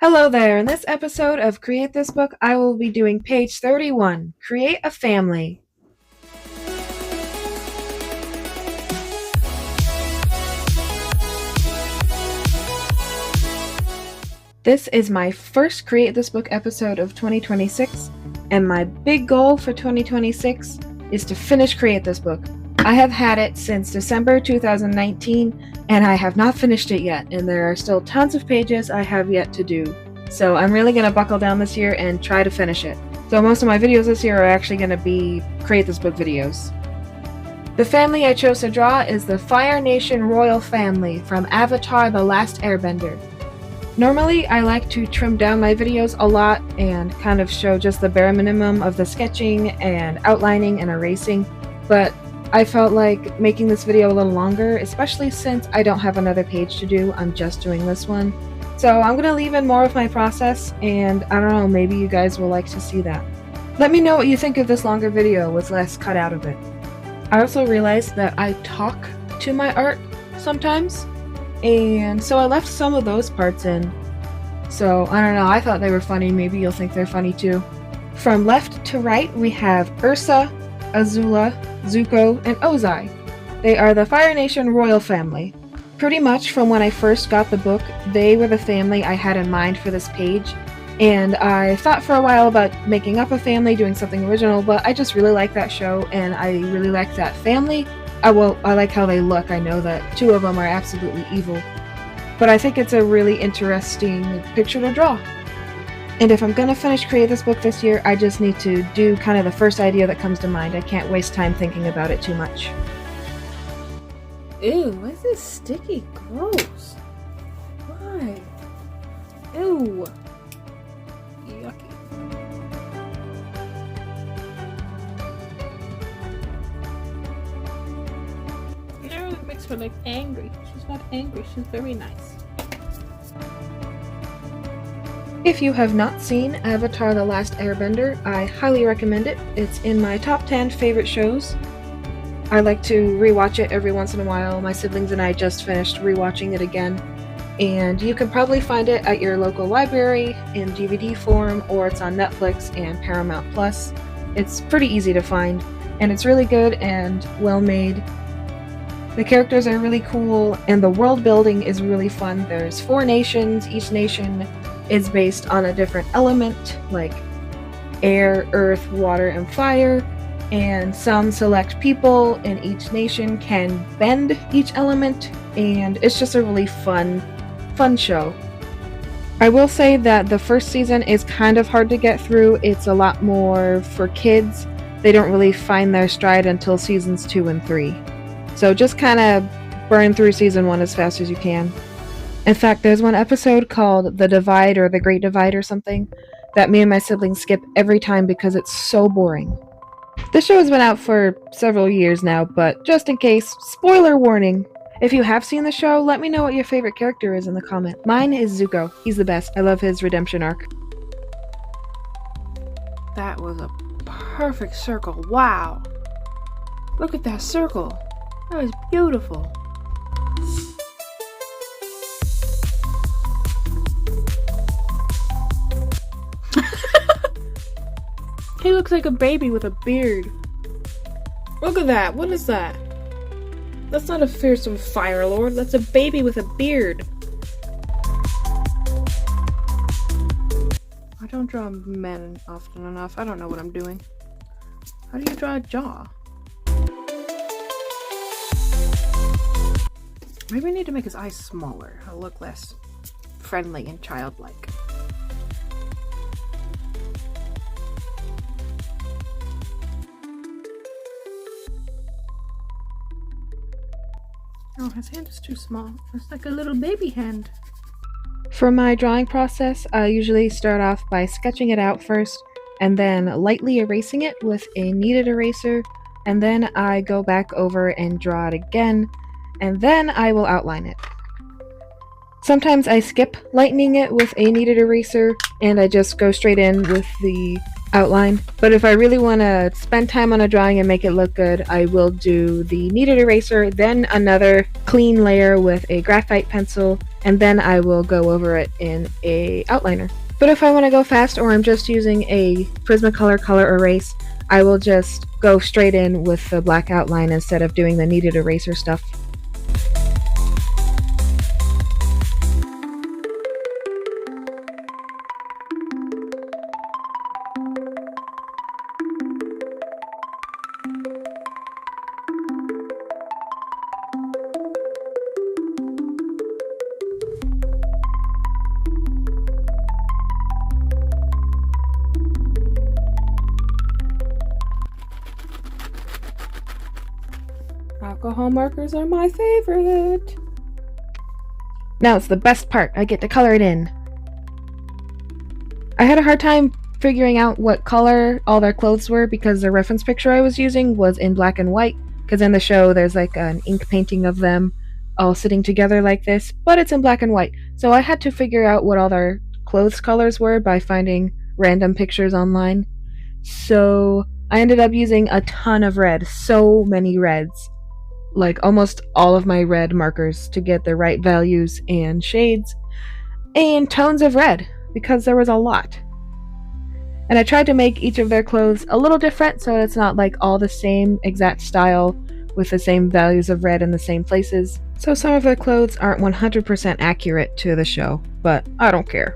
Hello there. In this episode of Create This Book, I will be doing page 31, Create a Family. This is my first Create This Book episode of 2026, and my big goal for 2026 is to finish Create This Book. I have had it since December 2019, and I have not finished it yet, and there are still tons of pages I have yet to do. So I'm really going to buckle down this year and try to finish it. So most of my videos this year are actually going to be Create This Book videos. The family I chose to draw is the Fire Nation Royal Family from Avatar: The Last Airbender. Normally, I like to trim down my videos a lot and kind of show just the bare minimum of the sketching and outlining and erasing, but I felt like making this video a little longer, especially since I don't have another page to do. I'm just doing this one. So I'm going to leave in more of my process, and I don't know, maybe you guys will like to see that. Let me know what you think of this longer video with less cut out of it. I also realized that I talk to my art sometimes, and so I left some of those parts in. So I don't know, I thought they were funny, maybe you'll think they're funny too. From left to right we have Ursa, Azula, Zuko, and Ozai. They are the Fire Nation royal family. Pretty much from when I first got the book, they were the family I had in mind for this page, and I thought for a while about making up a family, doing something original, but I just really like that show, and I really like that family. I like how they look. I know that two of them are absolutely evil, but I think it's a really interesting picture to draw. And if I'm gonna finish Create This Book this year, I just need to do kind of the first idea that comes to mind. I can't waste time thinking about it too much. Ew, why is this sticky? Gross. Why? Ew. Yucky. It makes her like angry. She's not angry, she's very nice. If you have not seen Avatar: The Last Airbender, I highly recommend it. It's in my top 10 favorite shows. I like to rewatch it every once in a while. My siblings and I just finished rewatching it again. And you can probably find it at your local library in DVD form, or it's on Netflix and Paramount Plus. It's pretty easy to find, and it's really good and well made. The characters are really cool, and the world building is really fun. There's 4 nations. Each nation is based on a different element, like air, earth, water, and fire. And some select people in each nation can bend each element, and it's just a really fun show. I will say that the first season is kind of hard to get through. It's a lot more for kids. They don't really find their stride until seasons 2 and 3. So just kind of burn through season 1 as fast as you can. In fact, there's one episode called The Divide or The Great Divide or something that me and my siblings skip every time because it's so boring. This show has been out for several years now, but just in case, spoiler warning! If you have seen the show, let me know what your favorite character is in the comment. Mine is Zuko. He's the best. I love his redemption arc. That was a perfect circle. Wow. Look at that circle. That was beautiful. He looks like a baby with a beard. Look at that. What is that? That's not a fearsome fire lord. That's a baby with a beard. I don't draw men often enough. I don't know what I'm doing. How do you draw a jaw? Maybe I need to make his eyes smaller. He'll look less friendly and childlike. Oh, his hand is too small. It's like a little baby hand. For my drawing process, I usually start off by sketching it out first, and then lightly erasing it with a kneaded eraser, and then I go back over and draw it again, and then I will outline it. Sometimes I skip lightening it with a kneaded eraser, and I just go straight in with the outline. But if I really want to spend time on a drawing and make it look good, I will do the kneaded eraser, then another clean layer with a graphite pencil, and then I will go over it in a outliner. But if I want to go fast or I'm just using a Prismacolor color erase, I will just go straight in with the black outline instead of doing the kneaded eraser stuff. Alcohol markers are my favorite. Now it's the best part. I get to color it in. I had a hard time figuring out what color all their clothes were because the reference picture I was using was in black and white, because in the show there's like an ink painting of them all sitting together like this, but it's in black and white. So I had to figure out what all their clothes colors were by finding random pictures online. So I ended up using a ton of red, so many reds. Like almost all of my red markers to get the right values and shades and tones of red, because there was a lot. And I tried to make each of their clothes a little different so it's not like all the same exact style with the same values of red in the same places. So some of their clothes aren't 100% accurate to the show, but I don't care.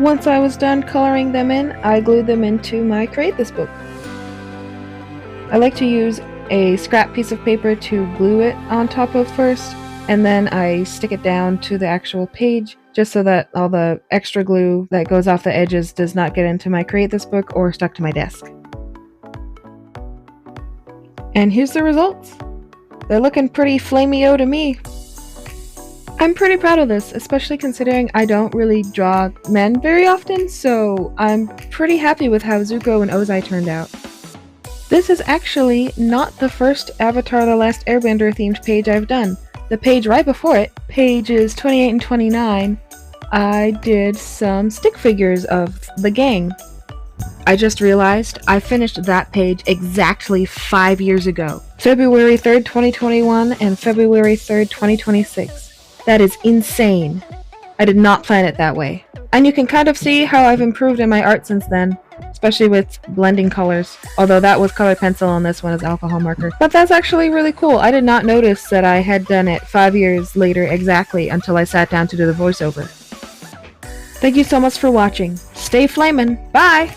Once I was done coloring them in, I glued them into my Create This book. I like to use a scrap piece of paper to glue it on top of first, and then I stick it down to the actual page just so that all the extra glue that goes off the edges does not get into my Create This book or stuck to my desk. And here's the results. They're looking pretty flamey-o to me. I'm pretty proud of this, especially considering I don't really draw men very often, so I'm pretty happy with how Zuko and Ozai turned out. This is actually not the first Avatar The Last Airbender themed page I've done. The page right before it, pages 28 and 29, I did some stick figures of the gang. I just realized I finished that page exactly 5 years ago. February 3rd, 2021 and February 3rd, 2026. That is insane. I did not plan it that way. And you can kind of see how I've improved in my art since then, especially with blending colors, although that was color pencil and this one is alcohol marker. But that's actually really cool. I did not notice that I had done it 5 years later exactly until I sat down to do the voiceover. Thank you so much for watching. Stay flamin'. Bye!